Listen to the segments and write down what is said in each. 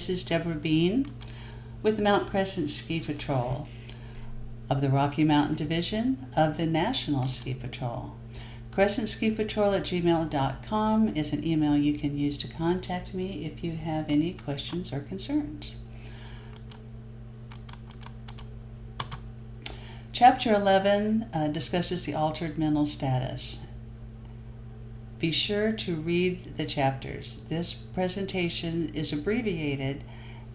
This is Deborah Bean with the Mount Crescent Ski Patrol of the Rocky Mountain Division of the National Ski Patrol. CrescentSkiPatrol@gmail.com is an email you can use to contact me if you have any questions or concerns. Chapter 11 discusses the altered mental status. Be sure to read the chapters. This presentation is abbreviated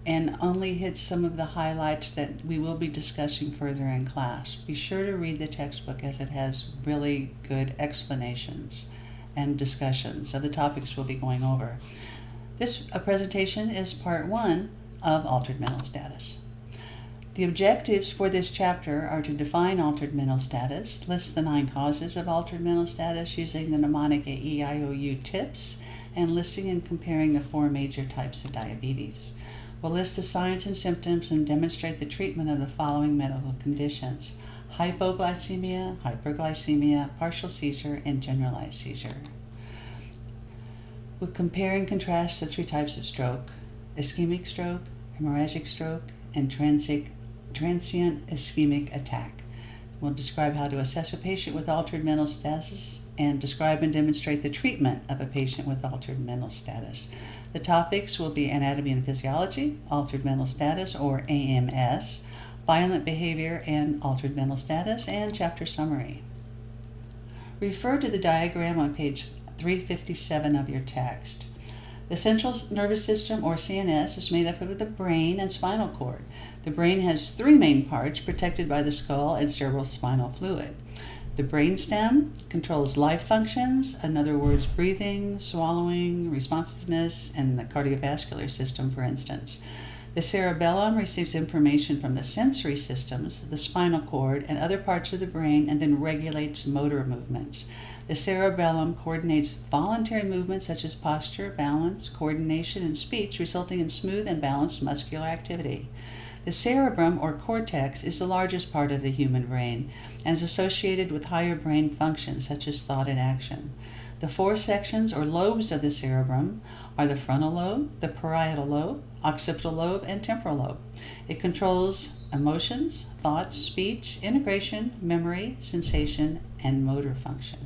and only hits some of the highlights that we will be discussing further in class. Be sure to read the textbook as it has really good explanations and discussions of the topics we'll be going over. This presentation is part 1 of altered mental status. The objectives for this chapter are to define altered mental status, list the 9 causes of altered mental status using the mnemonic AEIOU tips, and listing and comparing the 4 major types of diabetes. We'll list the signs and symptoms and demonstrate the treatment of the following medical conditions: hypoglycemia, hyperglycemia, partial seizure, and generalized seizure. We'll compare and contrast the 3 types of stroke: ischemic stroke, hemorrhagic stroke, and transient ischemic attack. We'll describe how to assess a patient with altered mental status and describe and demonstrate the treatment of a patient with altered mental status. The topics will be anatomy and physiology, altered mental status or AMS, violent behavior and altered mental status, and chapter summary. Refer to the diagram on page 357 of your text. The central nervous system, or CNS, is made up of the brain and spinal cord. The brain has 3 main parts protected by the skull and cerebrospinal fluid. The brainstem controls life functions, in other words, breathing, swallowing, responsiveness, and the cardiovascular system, for instance. The cerebellum receives information from the sensory systems, the spinal cord, and other parts of the brain, and then regulates motor movements. The cerebellum coordinates voluntary movements such as posture, balance, coordination, and speech, resulting in smooth and balanced muscular activity. The cerebrum, or cortex, is the largest part of the human brain and is associated with higher brain functions such as thought and action. The 4 sections or lobes of the cerebrum are the frontal lobe, the parietal lobe, occipital lobe, and temporal lobe. It controls emotions, thoughts, speech, integration, memory, sensation, and motor function.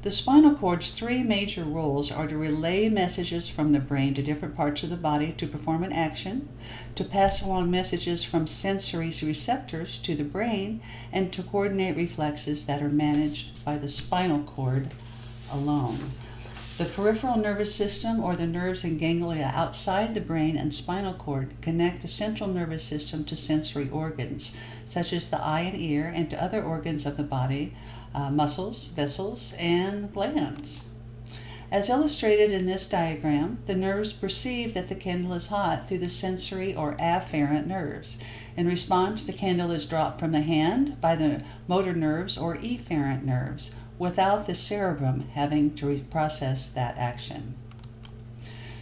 The spinal cord's 3 major roles are to relay messages from the brain to different parts of the body to perform an action, to pass along messages from sensory receptors to the brain, and to coordinate reflexes that are managed by the spinal cord alone. The peripheral nervous system, or the nerves and ganglia outside the brain and spinal cord, connect the central nervous system to sensory organs, such as the eye and ear, and to other organs of the body, muscles, vessels, and glands. As illustrated in this diagram, the nerves perceive that the candle is hot through the sensory or afferent nerves. In response, the candle is dropped from the hand by the motor nerves or efferent nerves, without the cerebrum having to process that action.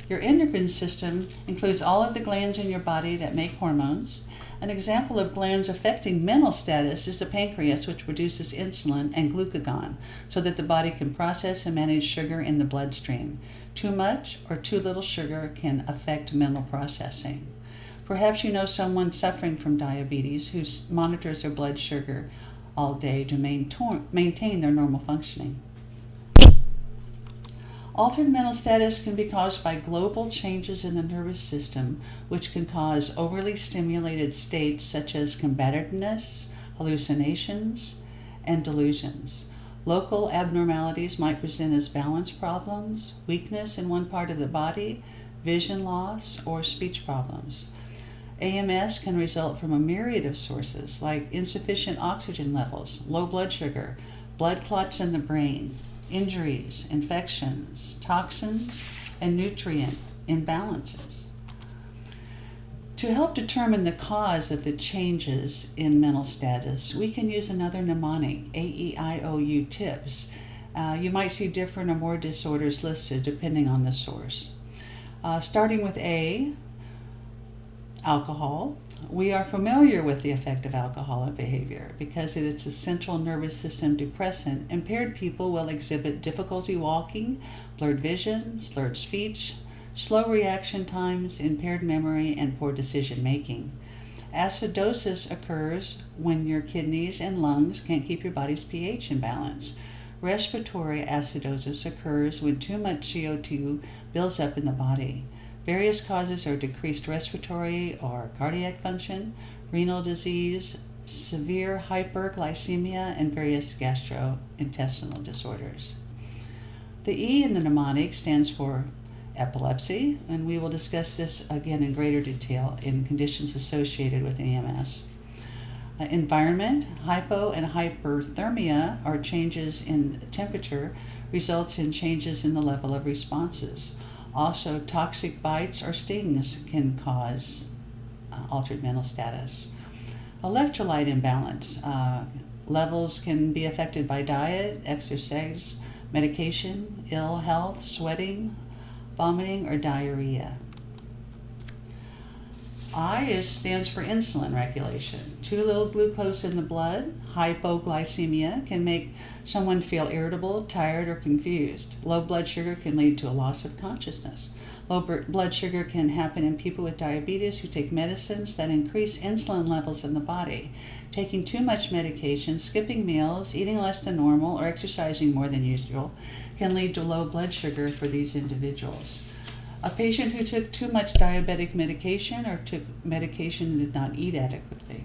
Your endocrine system includes all of the glands in your body that make hormones. An example of glands affecting mental status is the pancreas, which produces insulin and glucagon so that the body can process and manage sugar in the bloodstream. Too much or too little sugar can affect mental processing. Perhaps you know someone suffering from diabetes who monitors their blood sugar all day to maintain their normal functioning. Altered mental status can be caused by global changes in the nervous system, which can cause overly stimulated states such as combativeness, hallucinations, and delusions. Local abnormalities might present as balance problems, weakness in one part of the body, vision loss, or speech problems. AMS can result from a myriad of sources like insufficient oxygen levels, low blood sugar, blood clots in the brain, injuries, infections, toxins, and nutrient imbalances. To help determine the cause of the changes in mental status, we can use another mnemonic, AEIOU tips. You might see different or more disorders listed depending on the source. Starting with A, alcohol. We are familiar with the effect of alcoholic behavior because it's a central nervous system depressant. Impaired people will exhibit difficulty walking, blurred vision, slurred speech, slow reaction times, impaired memory, and poor decision making. Acidosis occurs when your kidneys and lungs can't keep your body's pH in balance. Respiratory acidosis occurs when too much CO2 builds up in the body. Various causes are decreased respiratory or cardiac function, renal disease, severe hyperglycemia, and various gastrointestinal disorders. The E in the mnemonic stands for epilepsy, and we will discuss this again in greater detail in conditions associated with EMS. Environment, hypo and hyperthermia, or changes in temperature, results in changes in the level of responses. Also, toxic bites or stings can cause altered mental status. Electrolyte imbalance. Levels can be affected by diet, exercise, medication, ill health, sweating, vomiting, or diarrhea. I stands for insulin regulation. Too little glucose in the blood, hypoglycemia, can make someone feel irritable, tired, or confused. Low blood sugar can lead to a loss of consciousness. Low blood sugar can happen in people with diabetes who take medicines that increase insulin levels in the body. Taking too much medication, skipping meals, eating less than normal, or exercising more than usual can lead to low blood sugar for these individuals. A patient who took too much diabetic medication or took medication and did not eat adequately.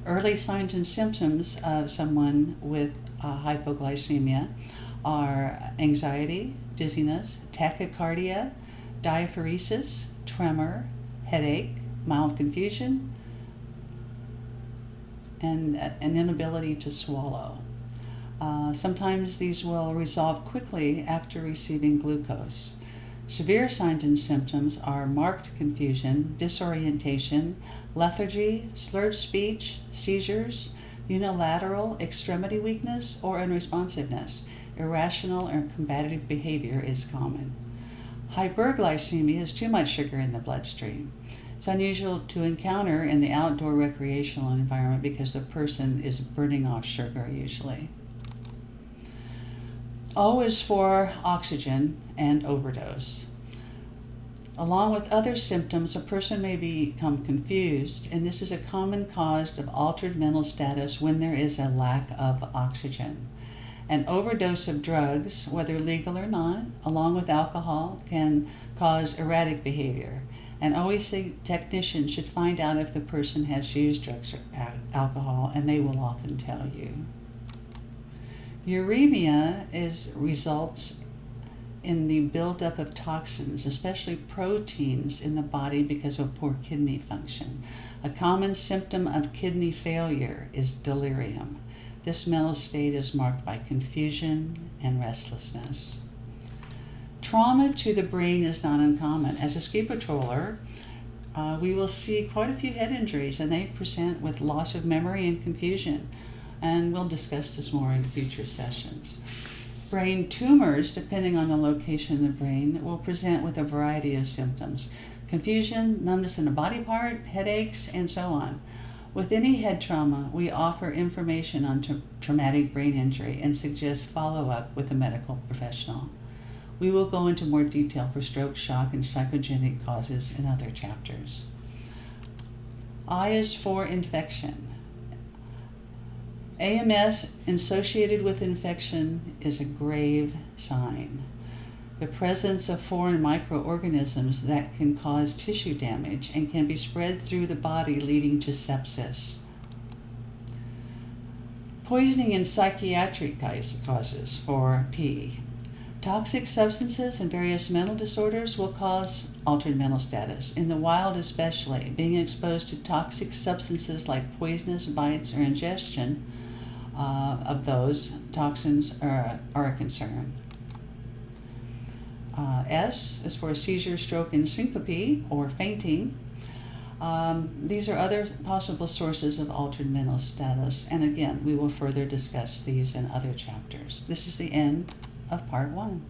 Early signs and symptoms of someone with hypoglycemia are anxiety, dizziness, tachycardia, diaphoresis, tremor, headache, mild confusion, and an inability to swallow. Sometimes these will resolve quickly after receiving glucose. Severe signs and symptoms are marked confusion, disorientation, lethargy, slurred speech, seizures, unilateral extremity weakness, or unresponsiveness. Irrational or combative behavior is common. Hyperglycemia is too much sugar in the bloodstream. It's unusual to encounter in the outdoor recreational environment because the person is burning off sugar usually. O is for oxygen and overdose. Along with other symptoms, a person may become confused, and this is a common cause of altered mental status when there is a lack of oxygen. An overdose of drugs, whether legal or not, along with alcohol, can cause erratic behavior. An OEC technician should find out if the person has used drugs or alcohol, and they will often tell you. Uremia results in the buildup of toxins, especially proteins, in the body because of poor kidney function. A common symptom of kidney failure is delirium. This mental state is marked by confusion and restlessness. Trauma to the brain is not uncommon. As a ski patroller, we will see quite a few head injuries, and they present with loss of memory and confusion. And we'll discuss this more in future sessions. Brain tumors, depending on the location of the brain, will present with a variety of symptoms: confusion, numbness in a body part, headaches, and so on. With any head trauma, we offer information on traumatic brain injury and suggest follow-up with a medical professional. We will go into more detail for stroke, shock, and psychogenic causes in other chapters. I is for infection. AMS associated with infection is a grave sign. The presence of foreign microorganisms that can cause tissue damage and can be spread through the body, leading to sepsis. Poisoning and psychiatric causes for P. Toxic substances and various mental disorders will cause altered mental status. In the wild especially, being exposed to toxic substances like poisonous bites or ingestion of those toxins are a concern. S is for seizure, stroke, and syncope, or fainting. These are other possible sources of altered mental status, and again, we will further discuss these in other chapters. This is the end of part 1.